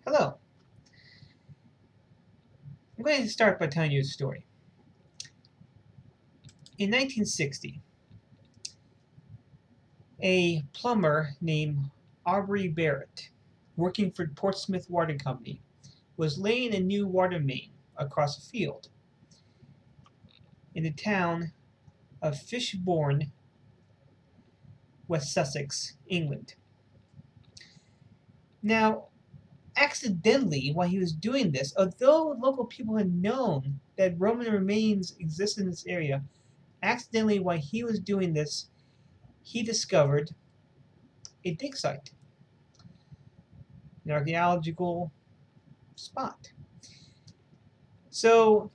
Hello. I'm going to start by telling you a story. In 1960, a plumber named Aubrey Barrett, working for Portsmouth Water Company, was laying a new water main across a field in the town of Fishbourne, West Sussex, England. Now, accidentally, while he was doing this, although local people had known that Roman remains existed in this area, accidentally, while he was doing this, he discovered a dig site, an archaeological spot. So,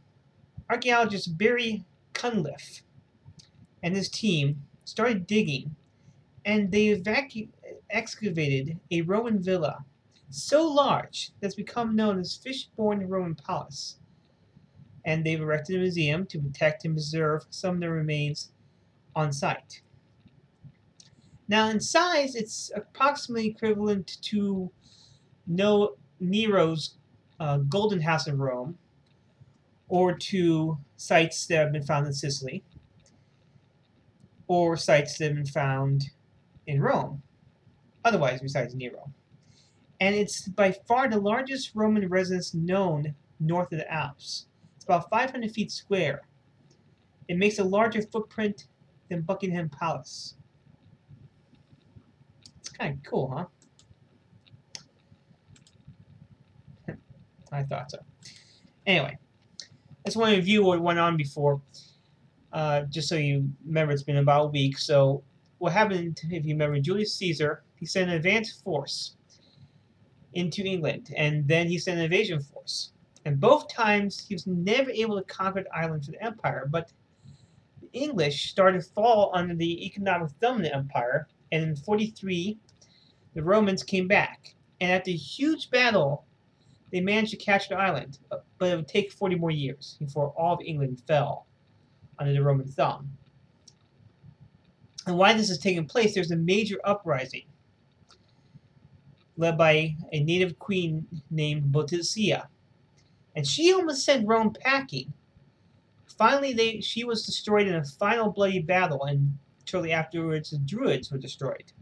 archaeologist Barry Cunliffe and his team started digging, and they excavated a Roman villa so large that's become known as Fishbourne Roman Palace. And they've erected a museum to protect and preserve some of the remains on site. Now, in size, it's approximately equivalent to Nero's Golden House in Rome, or to sites that have been found in Sicily, or sites that have been found in Rome, otherwise besides Nero. And it's by far the largest Roman residence known north of the Alps. It's about 500 feet square. It makes a larger footprint than Buckingham Palace. It's kind of cool, huh? I thought so. Anyway, I just want to review what went on before, just so you remember. It's been about a week. So what happened, if you remember, Julius Caesar, he sent an advance force into England, and then he sent an invasion force. And both times he was never able to conquer the island for the empire, but the English started to fall under the economic thumb of the empire, and in 43 the Romans came back. And after a huge battle, they managed to capture the island, but it would take 40 more years before all of England fell under the Roman thumb. And while this is taking place, there's a major uprising led by a native queen named Boadicea. And she almost sent Rome packing. Finally, she was destroyed in a final bloody battle, and shortly afterwards, the Druids were destroyed.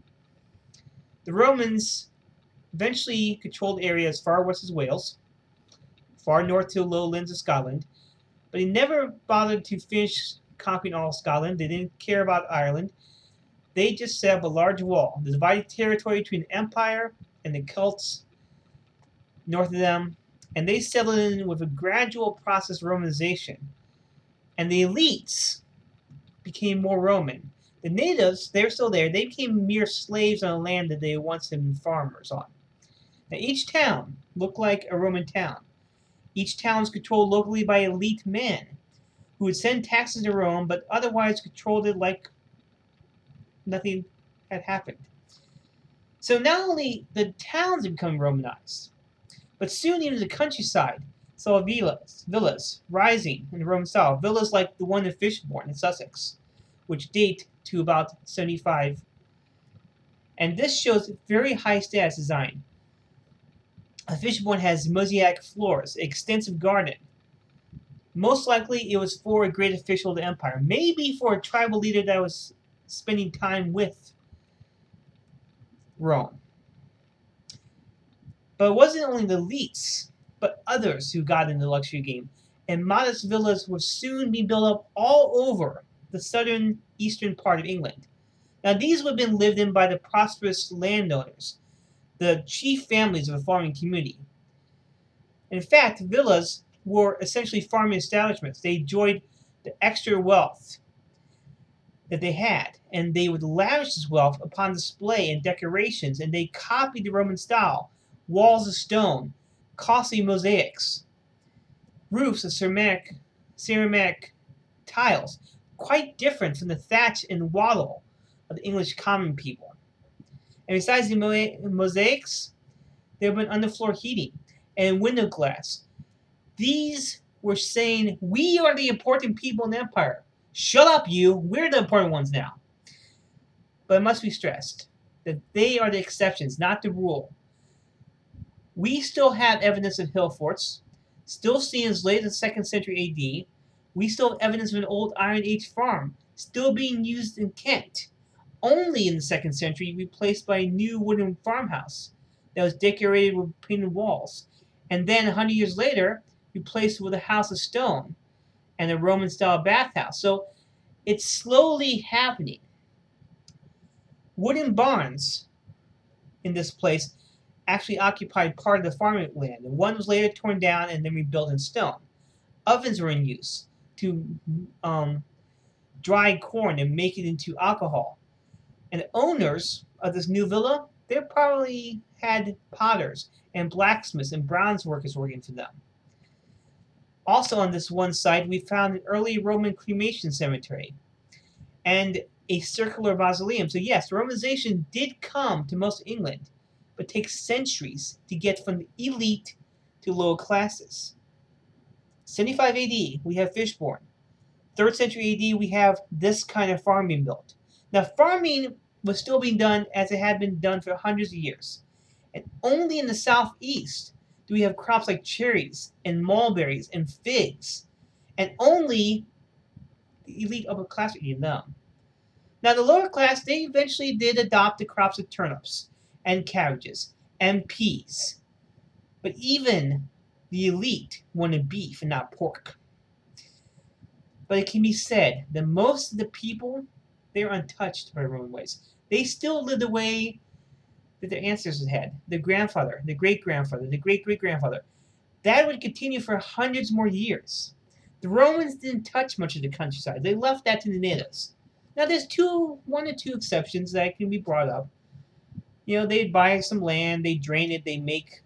The Romans eventually controlled areas far west of Wales, far north to the lowlands of Scotland, but they never bothered to finish conquering all of Scotland. They didn't care about Ireland. They just set up a large wall, the divided territory between the Empire and the Celts north of them, and they settled in with a gradual process of Romanization. And the elites became more Roman. The natives, they're still there. They became mere slaves on the land that they once had been farmers on. Now, each town looked like a Roman town. Each town was controlled locally by elite men who would send taxes to Rome, but otherwise controlled it like nothing had happened. So not only the towns had become Romanized, but soon even the countryside saw villas rising in the Roman style. Villas like the one in Fishbourne in Sussex, which date to about 75. And this shows very high status design. Fishbourne has mosaic floors, extensive garden. Most likely it was for a great official of the empire, maybe for a tribal leader that was spending time with Rome. But it wasn't only the elites, but others who got in the luxury game, and modest villas would soon be built up all over the southern eastern part of England. Now, these would have been lived in by the prosperous landowners, the chief families of a farming community. In fact, villas were essentially farming establishments. They enjoyed the extra wealth that they had, and they would lavish this wealth upon display and decorations, and they copied the Roman style. Walls of stone, costly mosaics, roofs of ceramic tiles, quite different from the thatch and wattle of the English common people. And besides the mosaics, there have been underfloor heating and window glass. These were saying, we are the important people in the empire. Shut up, you. We're the important ones now. But it must be stressed that they are the exceptions, not the rule. We still have evidence of hill forts, still seen as late as the 2nd century AD. We still have evidence of an old Iron Age farm, still being used in Kent, only in the 2nd century, replaced by a new wooden farmhouse that was decorated with painted walls, and then 100 years later, replaced with a house of stone and a Roman-style bathhouse. So it's slowly happening. Wooden barns in this place actually occupied part of the farming land. One was later torn down and then rebuilt in stone. Ovens were in use to dry corn and make it into alcohol. And the owners of this new villa, they probably had potters and blacksmiths and bronze workers working for them. Also on this one site, we found an early Roman cremation cemetery and a circular mausoleum. So yes, Romanization did come to most of England, but takes centuries to get from the elite to lower classes. 75 AD, we have Fishbourne. 3rd century AD, we have this kind of farm being built. Now, farming was still being done as it had been done for hundreds of years. And only in the southeast do we have crops like cherries and mulberries and figs. And only the elite upper class are eating them. Now, the lower class, they eventually did adopt the crops of turnips and cabbages and peas. But even the elite wanted beef and not pork. But it can be said that most of the people, they're untouched by Roman ways. They still live the way that their ancestors had. Their grandfather, their great-grandfather, their great-great-grandfather. That would continue for hundreds more years. The Romans didn't touch much of the countryside. They left that to the natives. Now, there's one or two exceptions that can be brought up. You know, they'd buy some land, they drain it, they make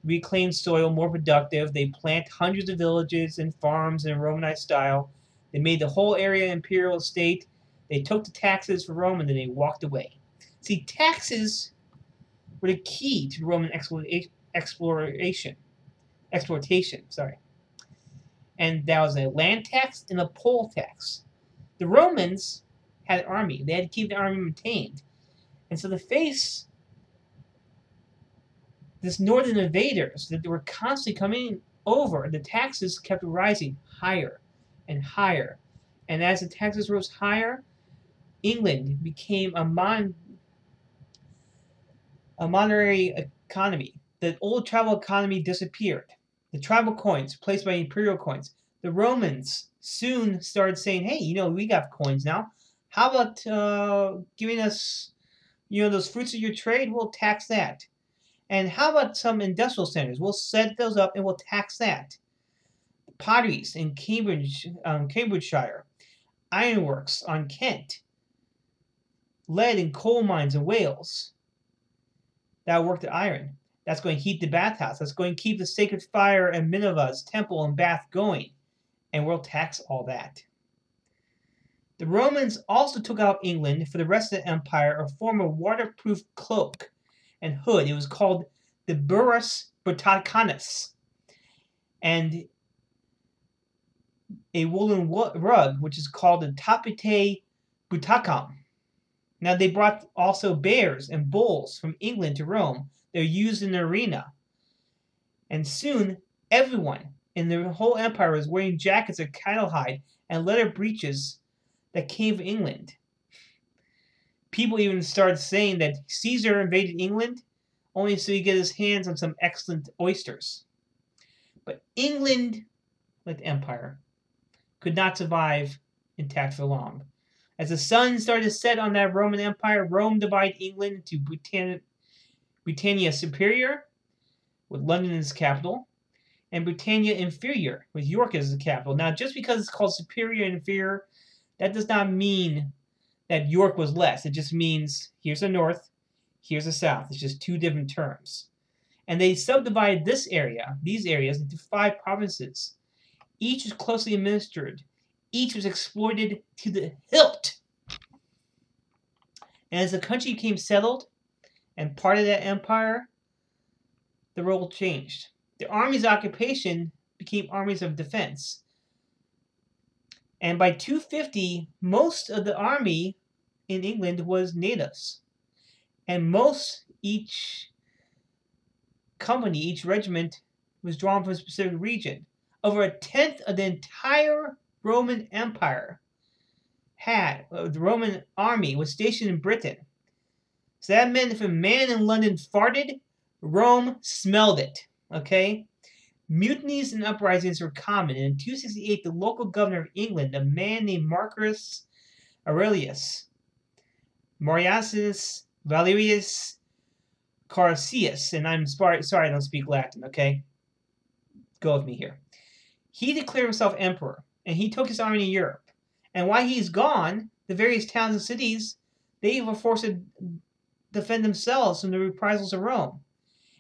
reclaimed soil more productive, they plant hundreds of villages and farms in a Romanized style. They made the whole area imperial estate. They took the taxes for Rome and then they walked away. See, taxes were the key to Roman exploitation. And that was a land tax and a poll tax. The Romans had an army. They had to keep the army maintained. And so to face this northern invaders that they were constantly coming over, the taxes kept rising higher and higher. And as the taxes rose higher, England became a monetary economy. The old tribal economy disappeared. The tribal coins replaced by imperial coins. The Romans soon started saying, hey, you know, we got coins now. How about giving us, you know, those fruits of your trade? We'll tax that. And how about some industrial centers? We'll set those up and we'll tax that. Potteries in Cambridgeshire. Ironworks on Kent. Lead and coal mines in Wales. That worked at iron. That's going to heat the bathhouse. That's going to keep the sacred fire at Minerva's temple in Bath going. And we'll tax all that. The Romans also took out England for the rest of the empire a form of waterproof cloak and hood. It was called the Burrus Britannicus, and a woolen rug, which is called the Tapete Britannicum. Now, they brought also bears and bulls from England to Rome. They're used in the arena. And soon, everyone in the whole empire was wearing jackets of cattle hide and leather breeches that came from England. People even started saying that Caesar invaded England only so he get his hands on some excellent oysters. But England, like the empire, could not survive intact for long. As the sun started to set on that Roman Empire, Rome divided England into Britannia Superior, with London as the capital, and Britannia Inferior, with York as the capital. Now, just because it's called Superior and Inferior, that does not mean that York was less. It just means here's the north, here's the south. It's just two different terms. And they subdivided these areas, into 5 provinces. Each was closely administered. Each was exploited to the hilt. And as the country became settled and part of that empire, the role changed. The army's occupation became armies of defense. And by 250, most of the army in England was natives. And each company, each regiment, was drawn from a specific region. Over a tenth of the entire Roman Empire the Roman army was stationed in Britain. So that meant if a man in London farted, Rome smelled it. Okay? Mutinies and uprisings were common, and in 268, the local governor of England, a man named Marcus Aurelius, Marius Valerius Carausius, and I'm sorry I don't speak Latin, okay? Go with me here. He declared himself emperor, and he took his army to Europe. And while he's gone, the various towns and cities, they were forced to defend themselves from the reprisals of Rome.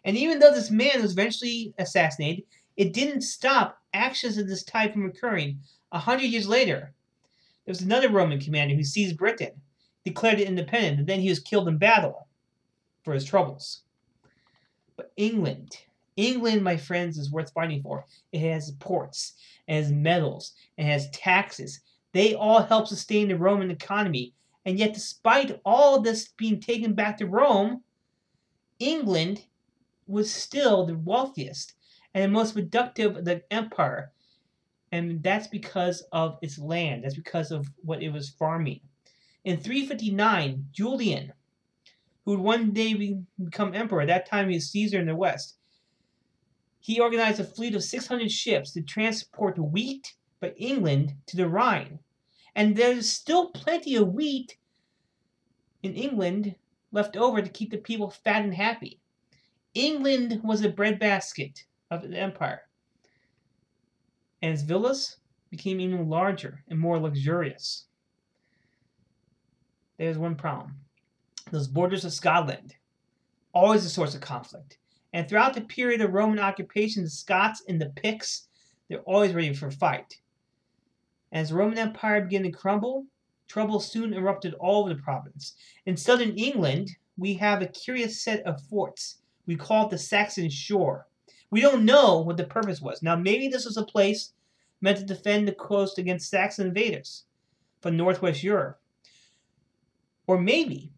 And even though this man was eventually assassinated, it didn't stop actions of this type from occurring. 100 years later, there was another Roman commander who seized Britain, declared it independent, and then he was killed in battle for his troubles. But England, my friends, is worth fighting for. It has ports, it has metals, it has taxes. They all help sustain the Roman economy. And yet, despite all this being taken back to Rome, England was still the wealthiest and the most productive of the empire. And that's because of its land. That's because of what it was farming. In 359, Julian, who would one day become emperor, at that time he was Caesar in the west, he organized a fleet of 600 ships to transport wheat by England to the Rhine. And there's still plenty of wheat in England left over to keep the people fat and happy. England was a breadbasket of the empire. And its villas became even larger and more luxurious. There's one problem. Those borders of Scotland, always a source of conflict. And throughout the period of Roman occupation, the Scots and the Picts, they're always ready for a fight. As the Roman Empire began to crumble, trouble soon erupted all over the province. In southern England, we have a curious set of forts. We call it the Saxon Shore. We don't know what the purpose was. Now, maybe this was a place meant to defend the coast against Saxon invaders from northwest Europe. Or maybe,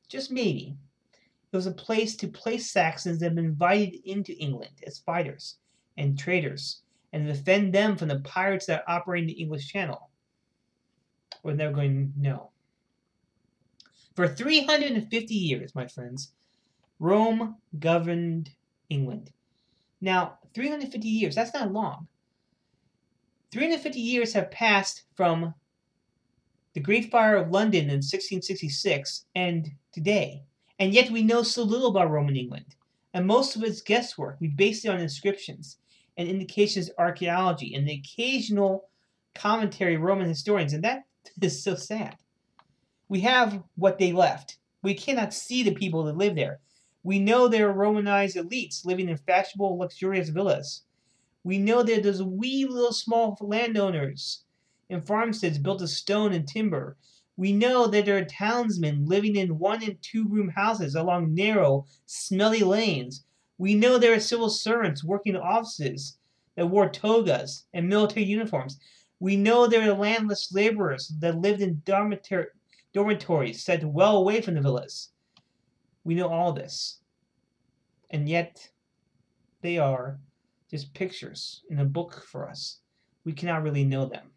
just maybe, it was a place to place Saxons that had been invited into England as fighters and traders and defend them from the pirates that operate in the English Channel. We're never going to know. For 350 years, my friends, Rome governed England. Now, 350 years, that's not long. 350 years have passed from the Great Fire of London in 1666 and today. And yet we know so little about Roman England. And most of its guesswork, we base it on inscriptions and indications of archaeology and the occasional commentary of Roman historians. And that is so sad. We have what they left. We cannot see the people that live there. We know there are Romanized elites living in fashionable, luxurious villas. We know that there's wee little small landowners and farmsteads built of stone and timber. We know that there are townsmen living in 1- and 2-room houses along narrow, smelly lanes. We know there are civil servants working in offices that wore togas and military uniforms. We know there are landless laborers that lived in dormitories set well away from the villas. We know all this. And yet, they are just pictures in a book for us. We cannot really know them.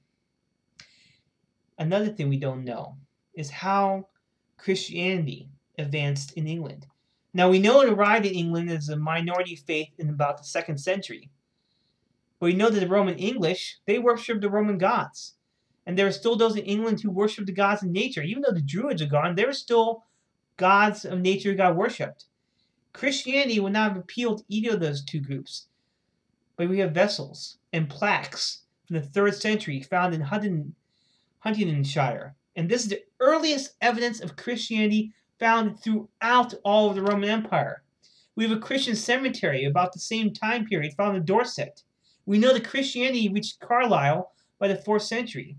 Another thing we don't know is how Christianity advanced in England. Now, we know it arrived in England as a minority faith in about the 2nd century. But we know that the Roman English, they worshipped the Roman gods. And there are still those in England who worship the gods of nature. Even though the Druids are gone, there are still gods of nature who got worshipped. Christianity would not have appealed to either of those two groups. But we have vessels and plaques from the 3rd century found in Huntingdonshire. And this is the earliest evidence of Christianity found throughout all of the Roman Empire. We have a Christian cemetery about the same time period found in Dorset. We know that Christianity reached Carlisle by the 4th century.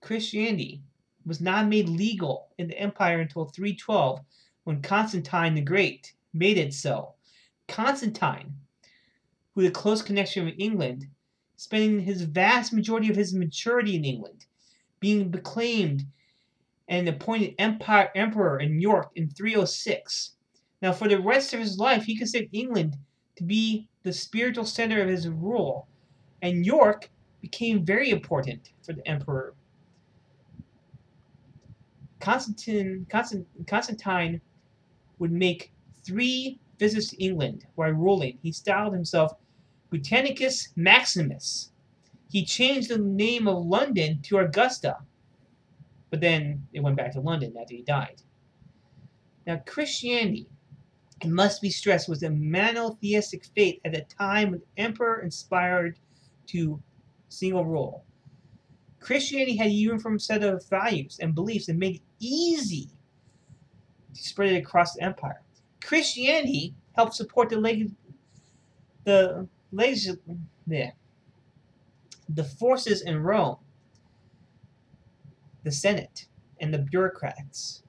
Christianity was not made legal in the empire until 312, when Constantine the Great made it so. Constantine, who had a close connection with England, spending his vast majority of his maturity in England, being proclaimed and appointed emperor in York in 306. Now, for the rest of his life, he considered England to be the spiritual center of his rule, and York became very important for the emperor. Constantine would make 3 visits to England while ruling. He styled himself Britannicus Maximus. He changed the name of London to Augusta, but then it went back to London after he died. Now, Christianity, it must be stressed, was a monotheistic faith at a time when the emperor inspired to single rule. Christianity had a uniform set of values and beliefs that made it easy to spread it across the empire. Christianity helped support the forces in Rome, the Senate, and the bureaucrats.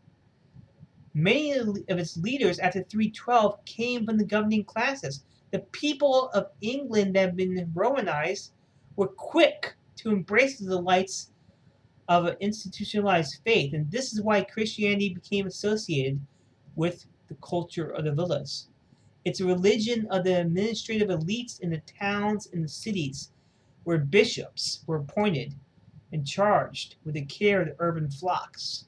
Many of its leaders after 312 came from the governing classes. The people of England that had been Romanized were quick to embrace the delights of an institutionalized faith, and this is why Christianity became associated with the culture of the villas. It's a religion of the administrative elites in the towns and the cities, where bishops were appointed and charged with the care of the urban flocks.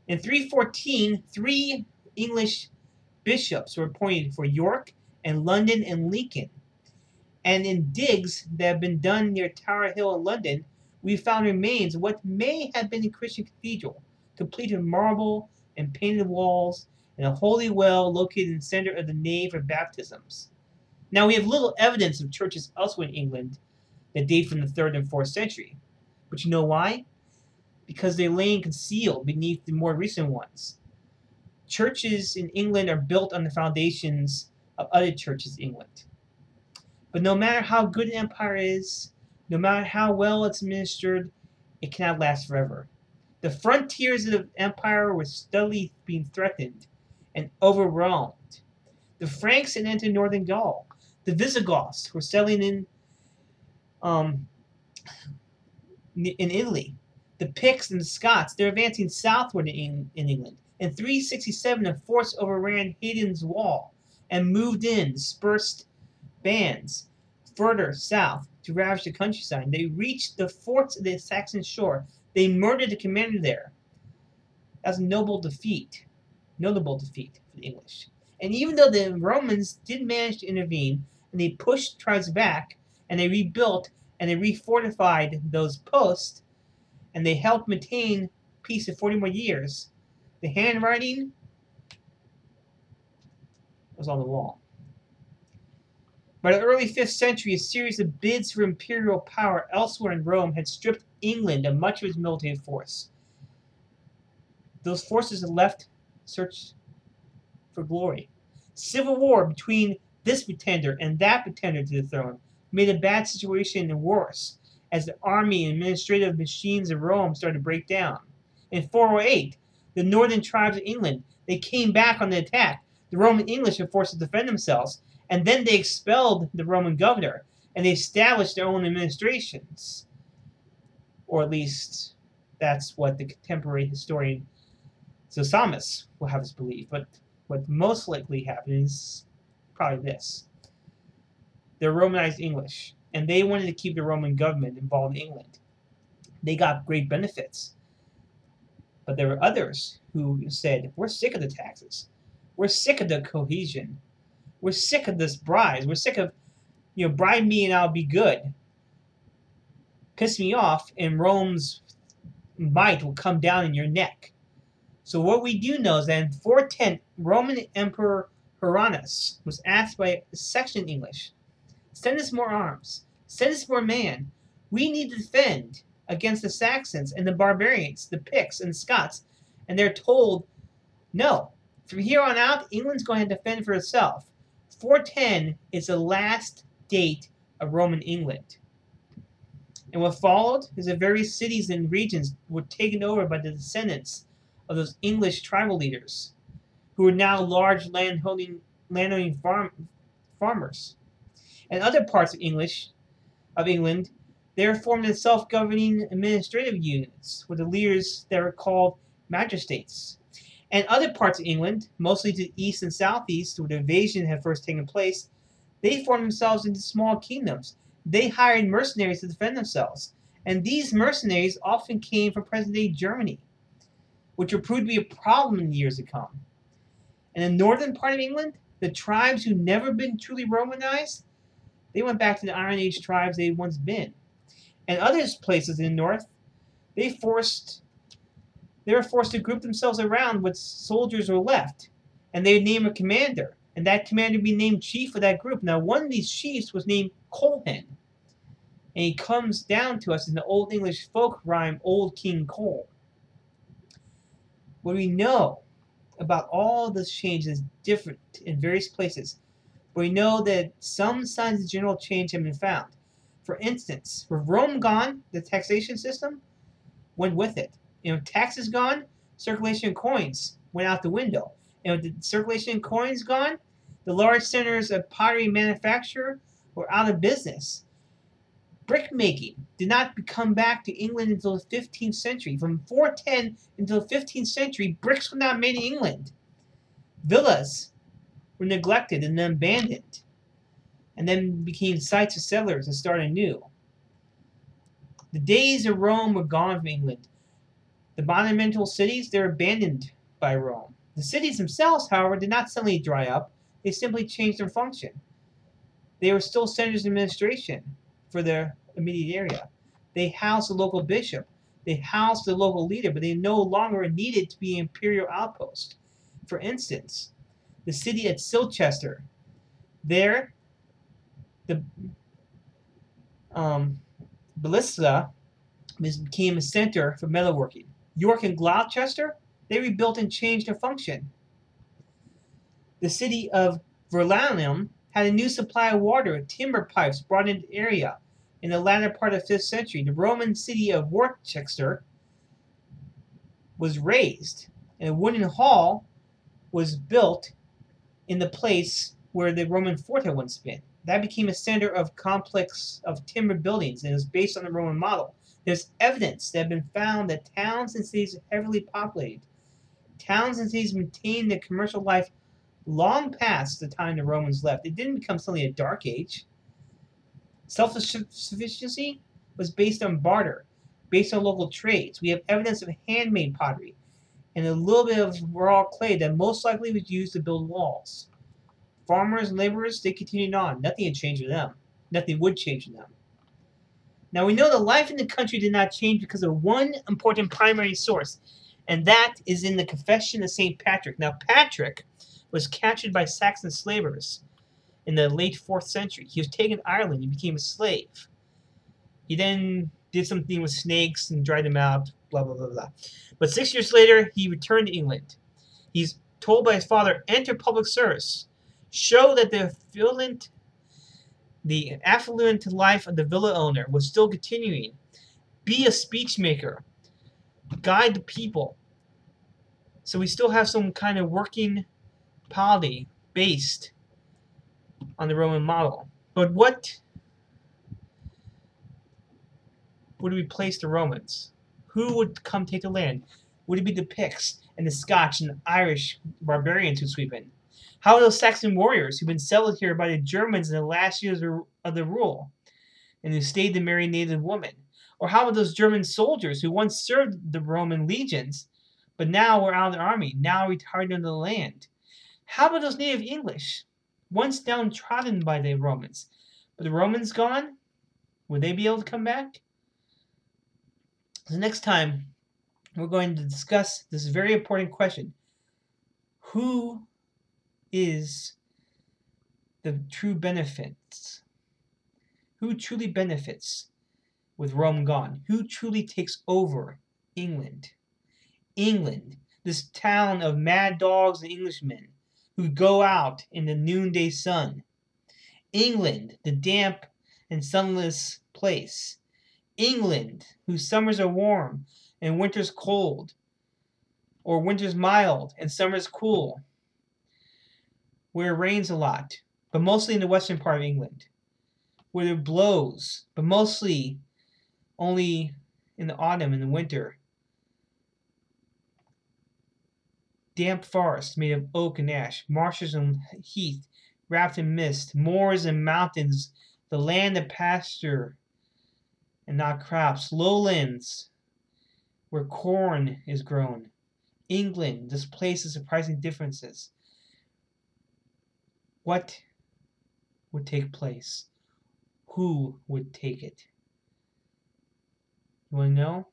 In 314, 3 English bishops were appointed for York and London and Lincoln. And in digs that have been done near Tower Hill in London, we found remains of what may have been a Christian cathedral, complete with marble and painted walls, and a holy well located in the center of the nave for baptisms. Now, we have little evidence of churches elsewhere in England that date from the 3rd and 4th century. But you know why? Because they lay concealed beneath the more recent ones. Churches in England are built on the foundations of other churches in England. But no matter how good an empire is, no matter how well it's administered, it cannot last forever. The frontiers of the empire were steadily being threatened and overwhelmed. The Franks had entered northern Gaul. The Visigoths were settling in Italy. The Picts and the Scots, they're advancing southward in England. In 367, a force overran Hadrian's Wall and moved in dispersed bands further south to ravage the countryside. They reached the forts of the Saxon shore. They murdered the commander there. That's a notable defeat for the English. And even though the Romans did manage to intervene, and they pushed tribes back, and they rebuilt, and they refortified those posts, and they helped maintain peace for 40 more years, the handwriting was on the wall. By the early 5th century, a series of bids for imperial power elsewhere in Rome had stripped England of much of its military force. Those forces had left search for glory. Civil war between this pretender and that pretender to the throne made a bad situation worse as the army and administrative machines of Rome started to break down. In 408, the northern tribes of England, they came back on the attack. The Roman English were forced to defend themselves, and then they expelled the Roman governor, and they established their own administrations. Or at least, that's what the contemporary historian Zosimus will have us believe. But what most likely happened is probably this. They're Romanized English, and they wanted to keep the Roman government involved in England. They got great benefits. But there were others who said, we're sick of the taxes. We're sick of the cohesion. We're sick of this bribes. We're sick of, bribe me and I'll be good. Piss me off and Rome's might will come down in your neck. So what we do know is that in 410, Roman Emperor Hyrcanus was asked by a section English, send us more arms. Send us more men. We need to defend against the Saxons and the barbarians, the Picts and the Scots. And they're told, no. From here on out, England's going to defend for itself. 410 is the last date of Roman England. And what followed is that various cities and regions were taken over by the descendants of those English tribal leaders, who were now large landowning farmers. And other parts of England, they were formed in self-governing administrative units with the leaders that were called magistrates. And other parts of England, mostly to the east and southeast, where the invasion had first taken place, they formed themselves into small kingdoms. They hired mercenaries to defend themselves. And these mercenaries often came from present-day Germany, which would prove to be a problem in the years to come. In the northern part of England, the tribes who never been truly Romanized, they went back to the Iron Age tribes they'd once been. And other places in the north, they were forced to group themselves around what soldiers were left, and they'd name a commander, and that commander would be named chief of that group. Now, one of these chiefs was named Colhan, and he comes down to us in the Old English folk rhyme, Old King Cole. What we know about all this change is different in various places, but we know that some signs of general change have been found. For instance, with Rome gone, the taxation system went with it. And with taxes gone, circulation of coins went out the window. And with the circulation of coins gone, the large centers of pottery manufacture were out of business. Brick making did not come back to England until the 15th century. From 410 until the 15th century, bricks were not made in England. Villas were neglected and then abandoned, and then became sites of settlers and started anew. The days of Rome were gone from England. The monumental cities, they're abandoned by Rome. The cities themselves, however, did not suddenly dry up. They simply changed their function. They were still centers of administration for their immediate area. They housed the local bishop. They housed the local leader, but they no longer needed to be an imperial outpost. For instance, the city at Silchester, there, the Ballista became a center for metalworking. York and Gloucester, they rebuilt and changed their function. The city of Verulamium had a new supply of water with timber pipes brought into the area in the latter part of the 5th century. The Roman city of Worcester was razed, and a wooden hall was built in the place where the Roman fort had once been. That became a center of complex of timber buildings, and it was based on the Roman model. There's evidence that have been found that towns and cities are heavily populated. Towns and cities maintained their commercial life long past the time the Romans left. It didn't become suddenly a dark age. Self-sufficiency was based on barter, based on local trades. We have evidence of handmade pottery and a little bit of raw clay that most likely was used to build walls. Farmers and laborers, they continued on. Nothing had changed with them. Nothing would change with them. Now, we know that life in the country did not change because of one important primary source, and that is in the Confession of St. Patrick. Now, Patrick was captured by Saxon slavers in the late 4th century. He was taken to Ireland. He became a slave. He then did something with snakes and dried them out, blah, blah, blah, blah. But 6 years later, he returned to England. He's told by his father, enter public service. Show that the affluent life of the villa owner was still continuing. Be a speechmaker. Guide the people. So we still have some kind of working polity based on the Roman model. But what would replace the Romans? Who would come take the land? Would it be the Picts and the Scotch and the Irish barbarians who sweep in? How are those Saxon warriors who've been settled here by the Germans in the last years of the rule and who stayed to marry native women? Or how about those German soldiers who once served the Roman legions but now were out of the army, now retired into the land? How about those native English, once downtrodden by the Romans? But the Romans gone? Would they be able to come back? So next time, we're going to discuss this very important question. Who is the true benefits? Who truly benefits with Rome gone? Who truly takes over England? England, this town of mad dogs and Englishmen who go out in the noonday sun. England, the damp and sunless place. England, whose summers are warm and winters cold, or winters mild and summers cool, where it rains a lot, but mostly in the western part of England, where it blows, but mostly only in the autumn and the winter. Damp forests made of oak and ash, marshes and heath wrapped in mist, moors and mountains, the land of pasture and not crops, lowlands where corn is grown. England displays surprising differences. What would take place? Who would take it? You want to know?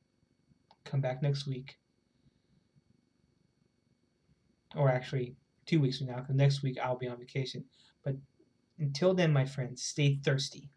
Come back next week. Or actually, 2 weeks from now, because next week I'll be on vacation. But until then, my friends, stay thirsty.